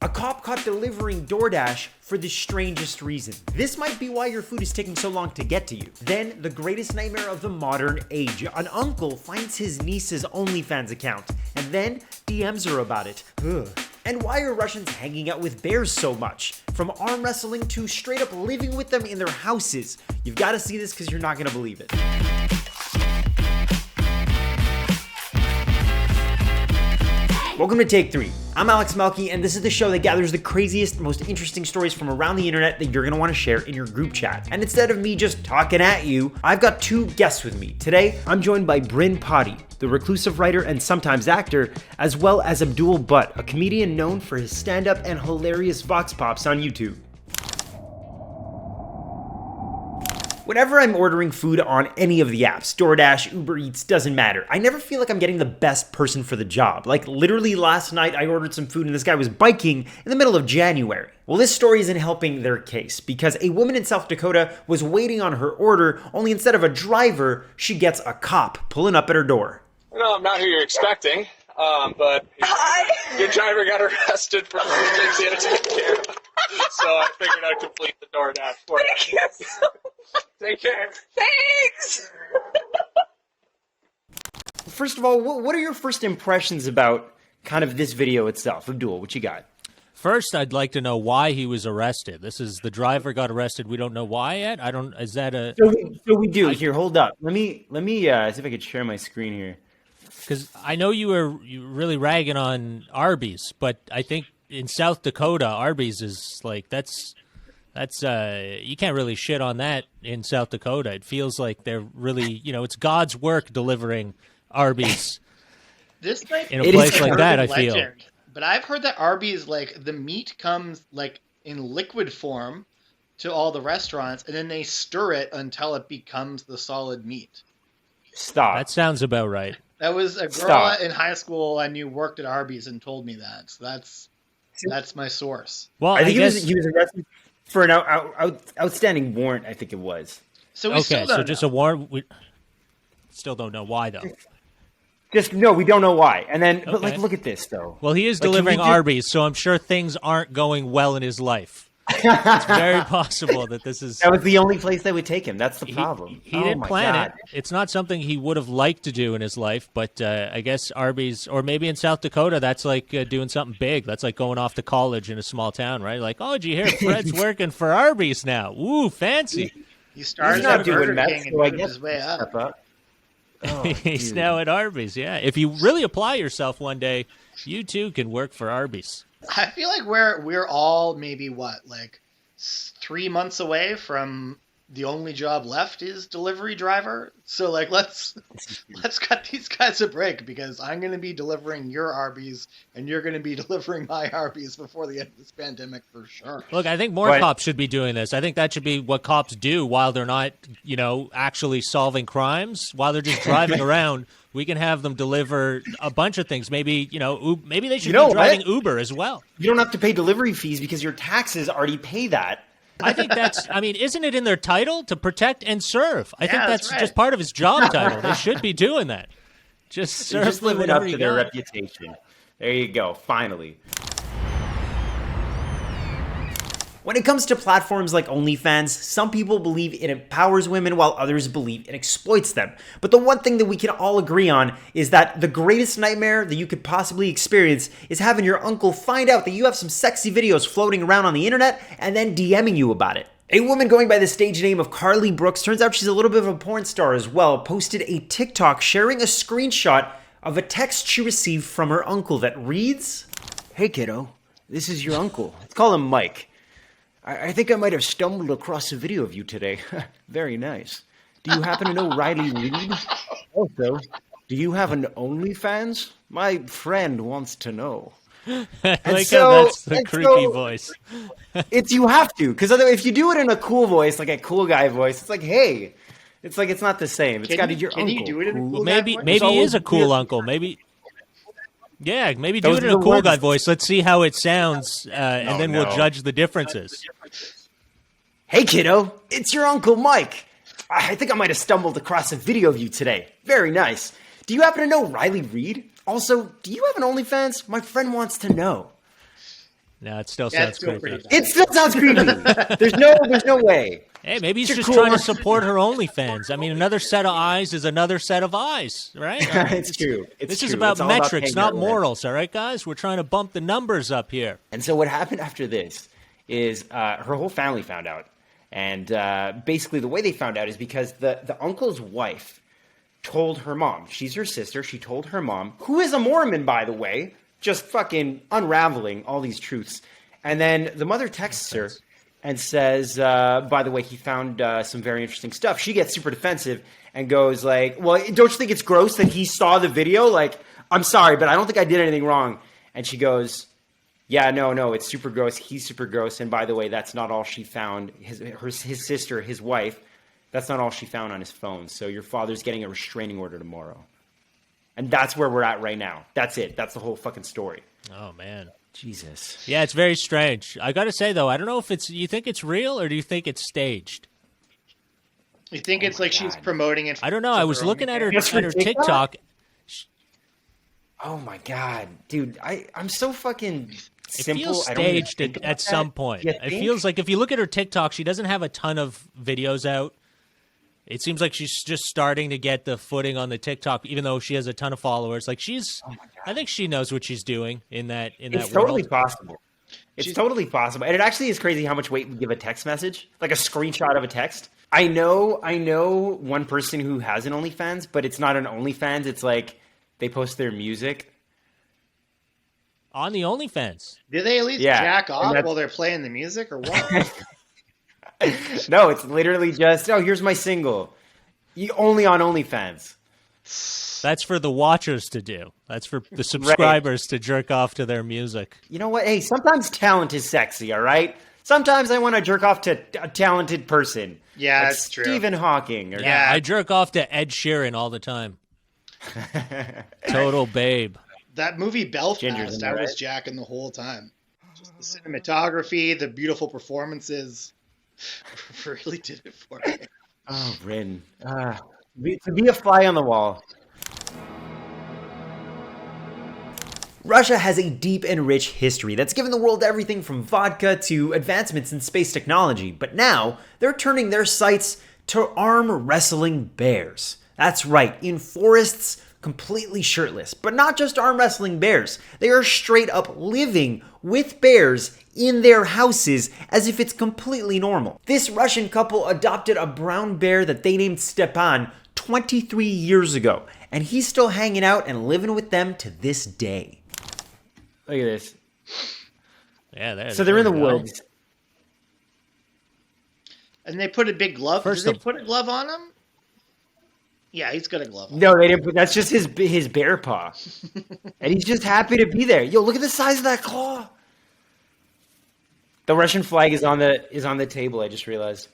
A cop caught delivering DoorDash for the strangest reason. This might be why your food is taking so long to get to you. Then, the greatest nightmare of the modern age. An uncle finds his niece's OnlyFans account and then DMs her about it. Ugh. And why are Russians hanging out with bears so much? From arm wrestling to straight up living with them in their houses. You've got to see this because you're not going to believe it. Welcome to Take 3. I'm Alex Melki, and this is the show that gathers the craziest, most interesting stories from around the internet that you're going to want to share in your group chat. And instead of me just talking at you, I've got two guests with me. Today, I'm joined by Bryn Pottie, the reclusive writer and sometimes actor, as well as Abdul, a comedian known for his stand-up and hilarious vox pops on YouTube. Whenever I'm ordering food on any of the apps, DoorDash, Uber Eats, doesn't matter, I never feel like I'm getting the best person for the job. Like literally last night I ordered some food and this guy was biking in the middle of January. Well, this story isn't helping their case because a woman in South Dakota was waiting on her order, only instead of a driver, she gets a cop pulling up at her door. No, I'm not who you're expecting, but your driver got arrested for things he had to take care of. So I figured I'd complete the DoorDash for you. Thank you so much. Take care. Thanks. First of all, what are your first impressions about kind of this video itself? Abdul, what you got? First, I'd like to know why he was arrested. This is the driver got arrested. We don't know why yet. Is that a? So we do. Here, hold up. Let me see if I could share my screen here. Because I know you were really ragging on Arby's, but I think in South Dakota, Arby's is like that's you can't really shit on that in South Dakota. It feels like they're really, it's God's work delivering Arby's. This might in a place like that, I feel. But I've heard that Arby's, like, the meat comes like in liquid form to all the restaurants, and then they stir it until it becomes the solid meat. Stop. That sounds about right. That was a girl in high school I knew worked at Arby's and told me that. So that's my source. Well, I think he was arrested for an outstanding warrant, I think it was. So we still don't just know. a warrant. We still don't know why, though. We don't know why. And then, but like, look at this, though. Well, he is delivering Arby's, so I'm sure things aren't going well in his life. It's very possible that this is... That was the only place they would take him. That's the problem. He didn't plan it. It's not something he would have liked to do in his life, but I guess Arby's, or maybe in South Dakota, that's like doing something big. That's like going off to college in a small town, right? Like, oh, did you hear Fred's working for Arby's now? Ooh, fancy. He started at Burger King and moved his way up. Oh, he's now at Arby's, yeah. If you really apply yourself one day, you too can work for Arby's. I feel like we're all maybe 3 months away from the only job left is delivery driver. So like let's cut these guys a break because I'm going to be delivering your Arby's and you're going to be delivering my Arby's before the end of this pandemic for sure. Look, I think more cops should be doing this. I think that should be what cops do while they're not, actually solving crimes. While they're just driving around, we can have them deliver a bunch of things. Maybe, maybe they should be driving Uber as well. You don't have to pay delivery fees because your taxes already pay that. I think isn't it in their title to protect and serve? I think that's just part of his job title. They should be doing that. Just serve just living up to their reputation. There you go, finally. When it comes to platforms like OnlyFans, some people believe it empowers women while others believe it exploits them. But the one thing that we can all agree on is that the greatest nightmare that you could possibly experience is having your uncle find out that you have some sexy videos floating around on the internet and then DMing you about it. A woman going by the stage name of Carly Brooks, turns out she's a little bit of a porn star as well, posted a TikTok sharing a screenshot of a text she received from her uncle that reads, "Hey kiddo, this is your uncle. Let's call him Mike. I think I might have stumbled across a video of you today. Very nice. Do you happen to know Riley Reid? Also, do you have an OnlyFans? My friend wants to know." How that's the creepy voice. You have to, because if you do it in a cool voice, like a cool guy voice, it's like, hey, it's not the same. It's got to be your uncle. Can you do it in a cool maybe guy voice? Maybe he is a cool uncle. Maybe. Yeah, maybe do it in a cool guy voice. Let's see how it sounds, and then we'll judge the differences. "Hey, kiddo, it's your Uncle Mike. I think I might have stumbled across a video of you today. Very nice. Do you happen to know Riley Reid? Also, do you have an OnlyFans? My friend wants to know." No, it still Yeah, sounds it's still creepy. pretty bad. It still sounds creepy. There's no way. Hey, maybe he's You're just cool. trying to support her OnlyFans. I mean, another set of eyes is another set of eyes, right? It's true. This true. is about It's all metrics, paying not your rent. morals, all right, guys? We're trying to bump the numbers up here. And so what happened after this is her whole family found out. And basically the way they found out is because the uncle's wife told her mom. She's her sister. She told her mom, who is a Mormon, by the way, just fucking unraveling all these truths. And then the mother texts her and says, by the way, he found some very interesting stuff. She gets super defensive and goes like, well, don't you think it's gross that he saw the video? Like, I'm sorry, but I don't think I did anything wrong. And she goes, yeah, no, it's super gross. He's super gross. And by the way, that's not all she found. His sister, his wife, that's not all she found on his phone. So your father's getting a restraining order tomorrow. And that's where we're at right now. That's it. That's the whole fucking story. Oh, man. Jesus. Yeah, it's very strange. I got to say, though, I don't know if it's, you think it's real or do you think it's staged? You think it's like she's God. promoting it? I don't know. for I was her looking at her, OnlyFans? for TikTok. Oh my God, dude. I'm so fucking It simple. feels I don't even staged think at about some that. point. You It think? feels like if you look at her TikTok, she doesn't have a ton of videos out. It seems like she's just starting to get the footing on the TikTok, even though she has a ton of followers. Like I think she knows what she's doing in that It's world. totally possible. It's totally possible. And it actually is crazy how much weight we give a text message, like a screenshot of a text. I know one person who has an OnlyFans, but it's not an OnlyFans. It's like they post their music. On the OnlyFans. Do they at least Yeah, jack and off that's- while they're playing the music, or what? No, it's literally just, oh, here's my single. Only on OnlyFans. That's for the watchers to do. That's for the subscribers to jerk off to their music. You know what? Hey, sometimes talent is sexy, all right? Sometimes I want to jerk off to a talented person. Yeah, like that's true. Stephen Hawking. Or Yeah. I jerk off to Ed Sheeran all the time. Total babe. That movie Ginger's Belfast, in there, I was right? jacking the whole time. Just the cinematography, the beautiful performances, really did it for me. Oh, Bryn. To be a fly on the wall. Russia has a deep and rich history that's given the world everything from vodka to advancements in space technology, but now they're turning their sights to arm wrestling bears. That's right, in forests, completely shirtless. But not just arm wrestling bears, they are straight up living with bears in their houses as if it's completely normal. This Russian couple adopted a brown bear that they named Stepan 23 years ago, and he's still hanging out and living with them to this day. Look at this. Yeah, So they're in the there we go. woods. And they put a big glove. First Did they of- put a glove on him? Yeah, he's got a glove on. No, they didn't put. That's just his bear paw, and he's just happy to be there. Yo, look at the size of that claw. The Russian flag is on the table. I just realized.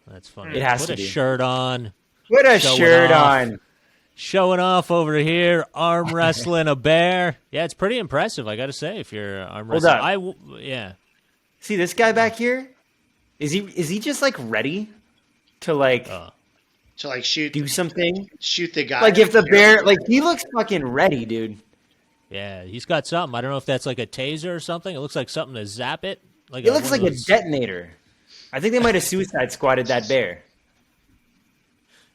That's funny. It has Put to a be. shirt on. Put a Showing shirt off. on. Showing off over here, arm wrestling a bear. Yeah, it's pretty impressive, I got to say, if you're arm Hold wrestling. up. Yeah. See this guy back here? Is he just like ready to like To like shoot do something? the guy. Like if the bear, like he looks fucking ready, dude. Yeah, he's got something. I don't know if that's like a taser or something. It looks like something to zap it. It looks one like of a those- detonator. I think they might have suicide squatted that bear.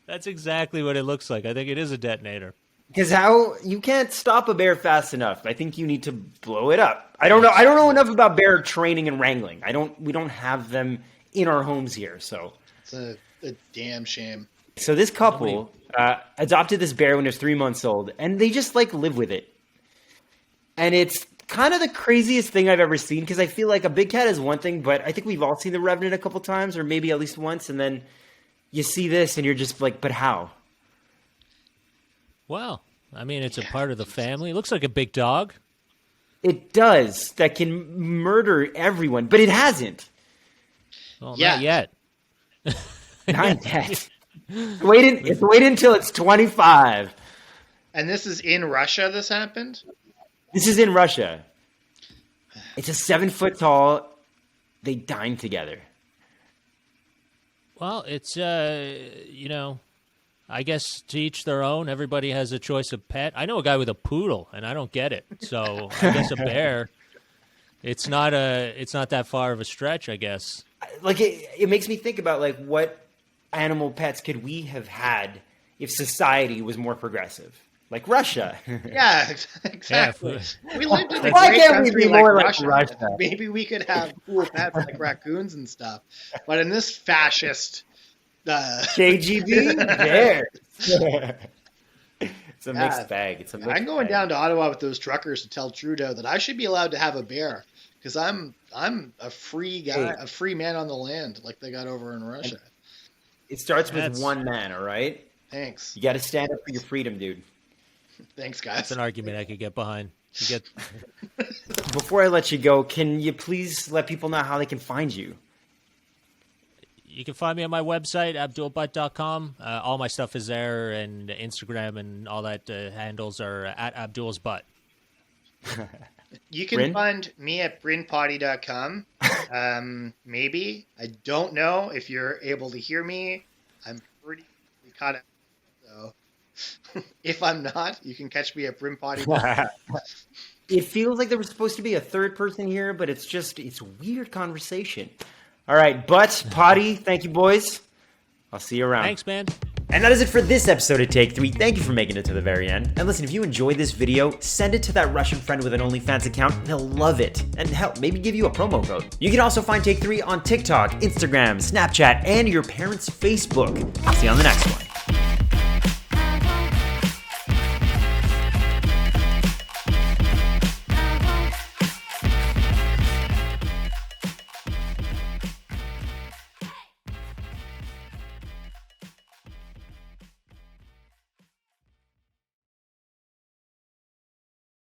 That's exactly what it looks like. I think it is a detonator. Because how you can't stop a bear fast enough. I think you need to blow it up. I don't know enough about bear training and wrangling. We don't have them in our homes here. So It's a damn shame. this couple adopted this bear when it was 3 months old, and they just like live with it. And it's kind of the craziest thing I've ever seen, because I feel like a big cat is one thing, but I think we've all seen The Revenant a couple times, or maybe at least once, and then you see this and you're just like, but how? Well, I mean, it's a part of the family. It looks like a big dog. It does. That can murder everyone, but it hasn't. Well, Yeah. not yet. Not yet. It's wait until it's 25. And this is in Russia. This happened. This is in Russia. It's a 7 foot tall. They dine together. Well, it's, I guess to each their own. Everybody has a choice of pet. I know a guy with a poodle, and I don't get it. So I guess a bear It's not that far of a stretch, I guess. Like it makes me think about like what animal pets could we have had if society was more progressive, like Russia. Yeah, exactly. Yeah. We lived in a Why great can't we country be like more like Russia. Russia? Maybe we could have cool pets like raccoons and stuff. But in this fascist, KGB, there. It's a mixed bag. It's a mixed I'm going bag. down to Ottawa with those truckers to tell Trudeau that I should be allowed to have a bear because I'm a free guy, a free man on the land, like they got over in Russia. It starts with That's- one man, all right? Thanks, You got to stand up for your freedom, dude. thanks, That's guys. an argument I could get behind. You get Before I let you go, can you please let people know how they can find you? You can find me on my website, abdulbutt.com. All my stuff is there, and Instagram and all that handles are at Abdul's Butt. You can Bryn? find me at brynpottie.com. Maybe. I don't know if you're able to hear me. I'm pretty caught up. So if I'm not, you can catch me at brynpottie.com. It feels like there was supposed to be a third person here, but it's weird conversation. All right, Butt, Pottie, thank you, boys. I'll see you around. Thanks, man. And that is it for this episode of Take 3. Thank you for making it to the very end. And listen, if you enjoyed this video, send it to that Russian friend with an OnlyFans account. They'll love it. And hell, maybe give you a promo code. You can also find Take 3 on TikTok, Instagram, Snapchat, and your parents' Facebook. I'll see you on the next one.